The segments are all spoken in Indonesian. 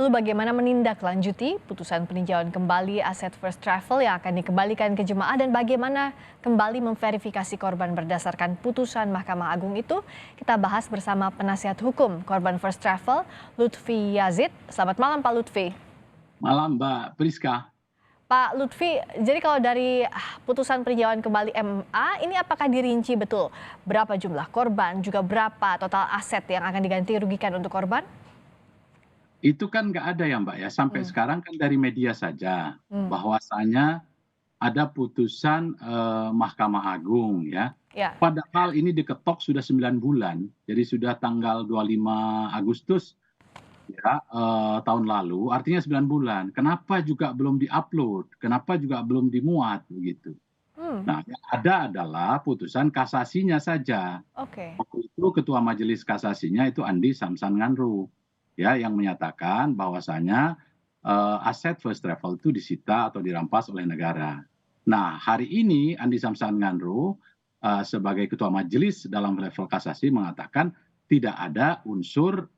Lalu bagaimana menindaklanjuti putusan peninjauan kembali aset first travel yang akan dikembalikan ke jemaah dan bagaimana kembali memverifikasi korban berdasarkan putusan Mahkamah Agung itu? Kita bahas bersama penasihat hukum korban first travel, Lutfi Yazid. Selamat malam Pak Lutfi. Malam Mbak Priska. Pak Lutfi, jadi kalau dari putusan peninjauan kembali MA, ini apakah dirinci betul berapa jumlah korban, juga berapa total aset yang akan diganti rugikan untuk korban? Itu kan nggak ada ya Mbak ya, sampai Hmm. sekarang kan dari media saja, Hmm. bahwasanya ada putusan Mahkamah Agung ya. Ya. Padahal ini diketok sudah 9 bulan, jadi sudah tanggal 25 Agustus ya, tahun lalu, artinya 9 bulan. Kenapa juga belum diupload, kenapa juga belum dimuat begitu. Hmm. Nah, yang ada adalah putusan kasasinya saja. Oke. Waktu itu ketua majelis kasasinya itu Andi Samsan Nganru ya, yang menyatakan bahwasanya aset first travel itu disita atau dirampas oleh negara. Nah, hari ini Andi Samsan Nganru sebagai ketua majelis dalam level kasasi mengatakan tidak ada unsur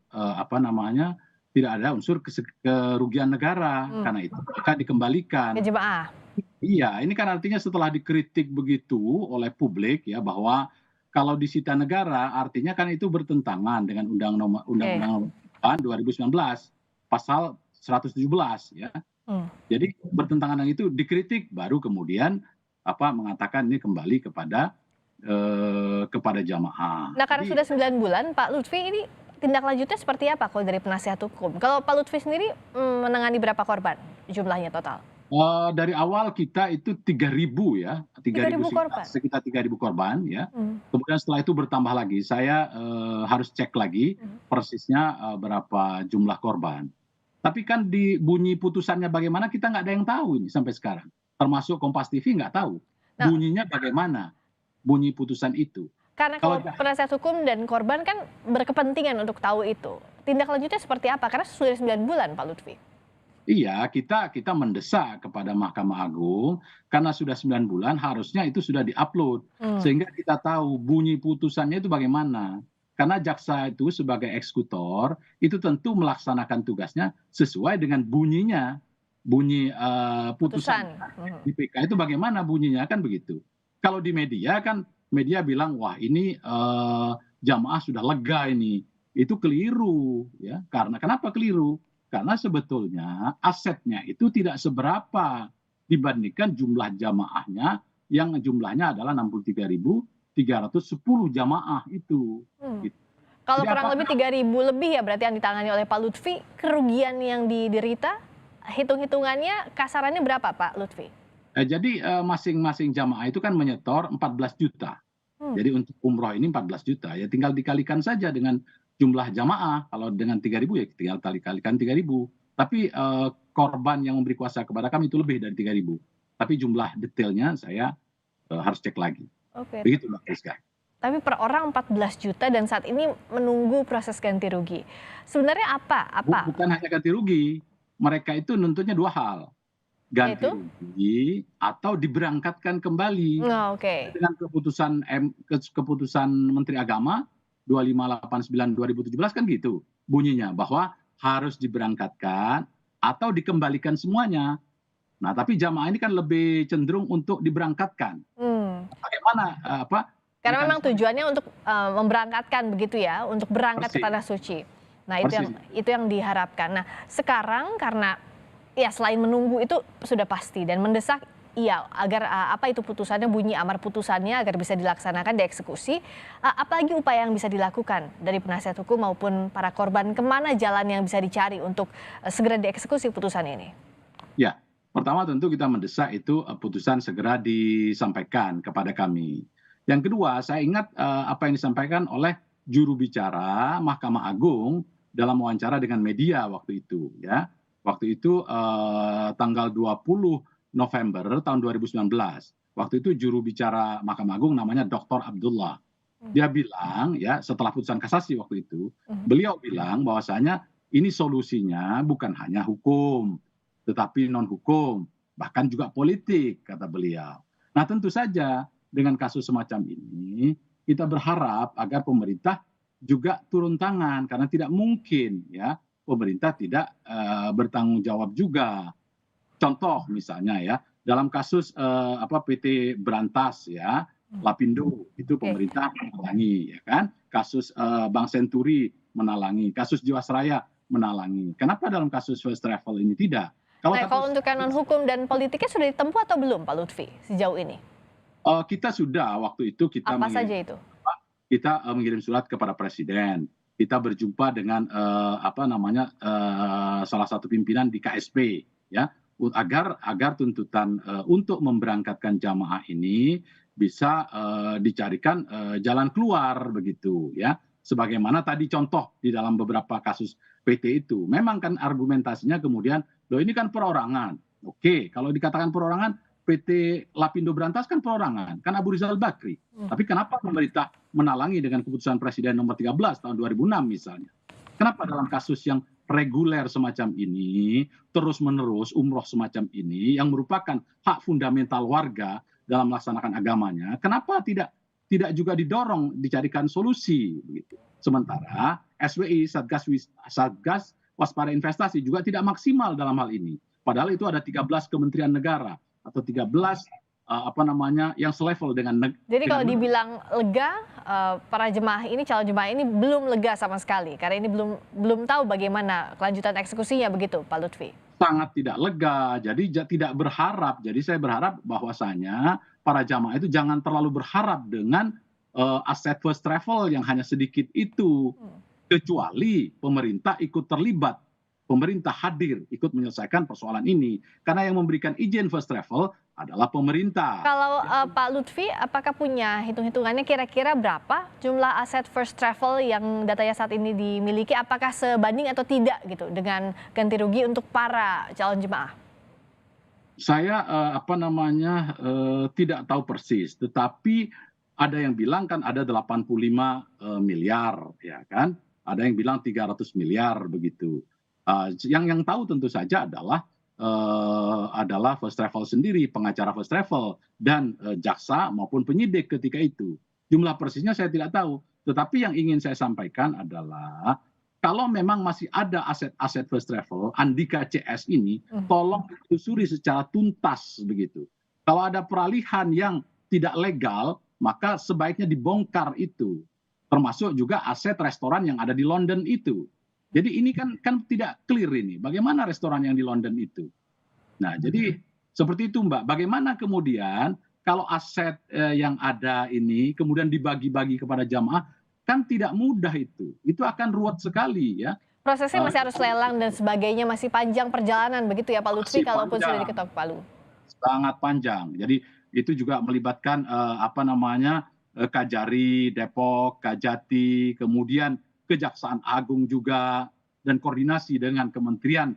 tidak ada unsur kerugian negara, Hmm. karena itu maka dikembalikan. Ke jemaah. Iya, ini kan artinya setelah dikritik begitu oleh publik ya, bahwa kalau disita negara artinya kan itu bertentangan dengan Oke. Undang-Undang Nomor 2019 pasal 117 ya. Hmm. Jadi bertentangan dengan itu dikritik, baru kemudian mengatakan ini kembali kepada jamaah. Nah, karena Jadi sudah 9 bulan, Pak Lutfi, ini tindak lanjutnya seperti apa kalau dari penasihat hukum? Kalau Pak Lutfi sendiri menangani berapa korban jumlahnya total? dari awal kita itu 3.000 ya, 3.000 3.000 korban? sekitar 3.000 korban ya. Hmm. Kemudian setelah itu bertambah lagi, saya harus cek lagi Hmm. persisnya berapa jumlah korban. Tapi kan di bunyi putusannya bagaimana kita nggak ada yang tahu ini sampai sekarang. Termasuk Kompas TV nggak tahu Nah, bunyinya bagaimana, bunyi putusan itu. karena Kalau kalau penasihat hukum dan korban kan berkepentingan untuk tahu itu. Tindak lanjutnya seperti apa? Karena sudah 9 bulan, Pak Lutfi. Iya, kita mendesak kepada Mahkamah Agung karena sudah 9 bulan harusnya itu sudah diupload Hmm. sehingga kita tahu bunyi putusannya itu bagaimana. Karena jaksa itu sebagai eksekutor itu tentu melaksanakan tugasnya sesuai dengan bunyinya, bunyi putusan Putusan. Hmm. di PK itu bagaimana bunyinya kan begitu. Kalau di media kan media bilang wah ini jamaah sudah lega ini, itu keliru ya. Karena kenapa keliru? Karena sebetulnya asetnya itu tidak seberapa dibandingkan jumlah jamaahnya yang jumlahnya adalah 63.310 jamaah itu. Hmm. Gitu. Kalau Jadi kurang apakah lebih 3.000 lebih ya berarti yang ditangani oleh Pak Lutfi, kerugian yang diderita, hitung-hitungannya kasarannya berapa Pak Lutfi? jadi masing-masing jamaah itu kan menyetor 14 juta. Hmm. Jadi untuk umroh ini 14 juta ya tinggal dikalikan saja dengan jumlah jamaah. Kalau dengan 3.000 ya tinggal kalikan 3.000. Tapi korban yang memberi kuasa kepada kami itu lebih dari 3.000. Tapi jumlah detailnya saya harus cek lagi. Oke. Begitu Mbak Rizka. Tapi per orang 14 juta dan saat ini menunggu proses ganti rugi. Sebenarnya apa? Bukan hanya ganti rugi. Mereka itu nuntutnya dua hal. Ganti Yaitu? rugi atau diberangkatkan kembali. Oh, oke. Dengan keputusan Menteri Agama 2589/2017 kan gitu bunyinya, bahwa harus diberangkatkan atau dikembalikan semuanya. Nah, tapi jamaah ini kan lebih cenderung untuk diberangkatkan. Hmm. Bagaimana Karena memang mekanisme? tujuannya untuk memberangkatkan begitu ya, untuk berangkat ke Persis, tanah suci. Nah, persis. itu yang diharapkan. Nah, sekarang karena ya selain menunggu itu sudah pasti dan mendesak iya agar apa itu putusannya, bunyi amar putusannya agar bisa dilaksanakan dieksekusi. Apalagi upaya yang bisa dilakukan dari penasihat hukum maupun para korban, kemana jalan yang bisa dicari untuk segera dieksekusi putusan ini? Ya, pertama tentu kita mendesak itu putusan segera disampaikan kepada kami. Yang kedua, saya ingat apa yang disampaikan oleh juru bicara Mahkamah Agung dalam wawancara dengan media waktu itu ya. Waktu itu tanggal 20 November tahun 2019. Waktu itu juru bicara Mahkamah Agung namanya Dr. Abdullah. Dia bilang ya setelah putusan kasasi waktu itu, beliau bilang bahwasanya ini solusinya bukan hanya hukum, tetapi non hukum, bahkan juga politik kata beliau. Nah, tentu saja dengan kasus semacam ini kita berharap agar pemerintah juga turun tangan karena tidak mungkin ya pemerintah tidak bertanggung jawab juga. Contoh misalnya ya, dalam kasus PT Berantas ya, Lapindo itu Oke. pemerintah menalangi ya kan, kasus Bank Senturi menalangi, kasus Jiwasraya menalangi. Kenapa dalam kasus first travel ini tidak? Kalau Nah, kalau kasus untuk non hukum dan politiknya sudah ditempuh atau belum, Pak Lutfi, sejauh ini? kita sudah waktu itu Apa saja itu? mengirim surat kepada presiden. Kita berjumpa dengan salah satu pimpinan di KSP ya, agar tuntutan untuk memberangkatkan jamaah ini bisa dicarikan jalan keluar begitu ya. Sebagaimana tadi contoh di dalam beberapa kasus PT itu, memang kan argumentasinya kemudian, loh ini kan perorangan. Oke, kalau dikatakan perorangan, PT Lapindo Berantas kan perorangan, kan Abu Rizal Bakri. Tapi kenapa pemerintah menalangi dengan keputusan Presiden nomor 13 tahun 2006 misalnya? Kenapa dalam kasus yang reguler semacam ini, terus-menerus umroh semacam ini, yang merupakan hak fundamental warga dalam melaksanakan agamanya, kenapa tidak juga didorong, dicarikan solusi? Begitu. Sementara SWI, Satgas Waspada Investasi juga tidak maksimal dalam hal ini. Padahal itu ada 13 kementerian negara atau 13 yang selevel dengan Jadi kalau dibilang lega, para jemaah ini, calon jemaah ini belum lega sama sekali karena ini belum tahu bagaimana kelanjutan eksekusinya, begitu Pak Lutfi? sangat tidak lega, jadi tidak berharap. Jadi saya berharap bahwasanya para jamaah itu jangan terlalu berharap dengan aset first travel yang hanya sedikit itu, kecuali pemerintah ikut terlibat, pemerintah hadir ikut menyelesaikan persoalan ini, karena yang memberikan izin first travel adalah pemerintah. Kalau Pak Lutfi, apakah punya hitung-hitungannya kira-kira berapa jumlah aset first travel yang datanya saat ini dimiliki? Apakah sebanding atau tidak gitu dengan ganti rugi untuk para calon jemaah? Saya tidak tahu persis, tetapi ada yang bilang kan ada 85 miliar, ya kan? Ada yang bilang 300 miliar begitu. Yang tahu tentu saja adalah first travel sendiri, pengacara first travel dan jaksa maupun penyidik ketika itu. Jumlah persisnya saya tidak tahu, tetapi yang ingin saya sampaikan adalah kalau memang masih ada aset-aset first travel, Andika CS ini, tolong ditelusuri secara tuntas begitu. Kalau ada peralihan yang tidak legal, maka sebaiknya dibongkar itu, termasuk juga aset restoran yang ada di London itu. Jadi ini kan tidak clear ini, bagaimana restoran yang di London itu. Nah, jadi seperti itu Mbak. Bagaimana kemudian kalau aset yang ada ini kemudian dibagi-bagi kepada jamaah, kan tidak mudah itu. Itu akan ruwet sekali ya. Prosesnya masih harus lelang dan sebagainya, masih panjang perjalanan begitu ya Pak Lutfi, kalaupun sudah diketok palu. Sangat panjang. Jadi itu juga melibatkan Kajari, Depok, Kajati, kemudian Kejaksaan Agung juga, dan koordinasi dengan kementerian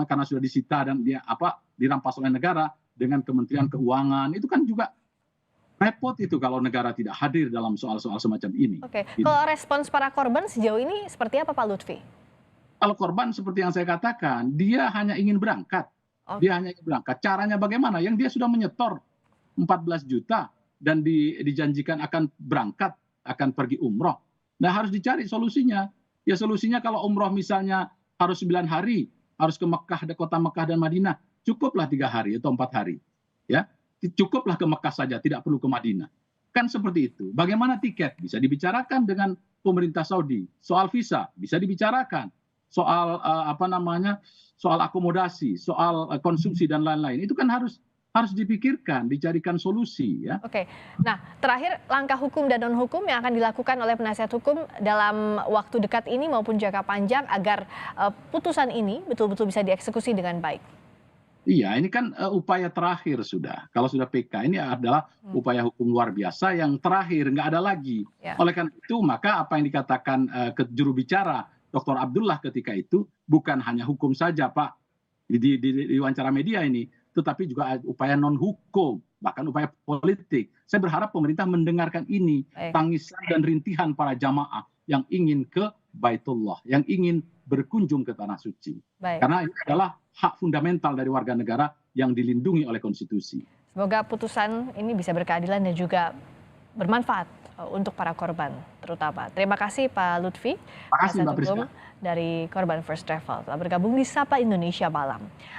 karena sudah disita dan dirampas oleh negara, dengan Kementerian Keuangan. Itu kan juga repot itu kalau negara tidak hadir dalam soal-soal semacam ini. Oke, kalau respons para korban sejauh ini seperti apa Pak Lutfi? Kalau korban seperti yang saya katakan, dia hanya ingin berangkat. Dia hanya ingin berangkat. Caranya bagaimana? Yang dia sudah menyetor 14 juta dan dijanjikan akan berangkat, akan pergi umroh. Nah, harus dicari solusinya. Ya solusinya kalau umroh misalnya harus 9 hari, harus ke Mekah, kota Mekah dan Madinah, cukuplah 3 hari atau 4 hari. Ya, cukuplah ke Mekah saja, tidak perlu ke Madinah. Kan seperti itu. Bagaimana tiket? Bisa dibicarakan dengan pemerintah Saudi. Soal visa bisa dibicarakan. Soal soal akomodasi, soal konsumsi dan lain-lain. Itu kan harus dipikirkan, dicarikan solusi ya. Oke. Nah, terakhir langkah hukum dan non hukum yang akan dilakukan oleh penasihat hukum dalam waktu dekat ini maupun jangka panjang agar putusan ini betul-betul bisa dieksekusi dengan baik. Iya, ini kan upaya terakhir sudah. Kalau sudah PK, ini adalah upaya hukum luar biasa yang terakhir, nggak ada lagi. Ya. Oleh karena itu, maka apa yang dikatakan ke juru bicara Dr. Abdullah ketika itu bukan hanya hukum saja, Pak, di wawancara media ini, tetapi juga upaya non hukum, bahkan upaya politik. Saya berharap pemerintah mendengarkan ini, tangisan dan rintihan para jamaah yang ingin ke Baitullah, yang ingin berkunjung ke tanah suci. Karena ini adalah hak fundamental dari warga negara yang dilindungi oleh konstitusi. Semoga putusan ini bisa berkeadilan dan juga bermanfaat untuk para korban terutama. Terima kasih Pak Lutfi, Terima kasih Mbak Kuasa Hukum Priska. dari korban First Travel telah bergabung di Sapa Indonesia Malam.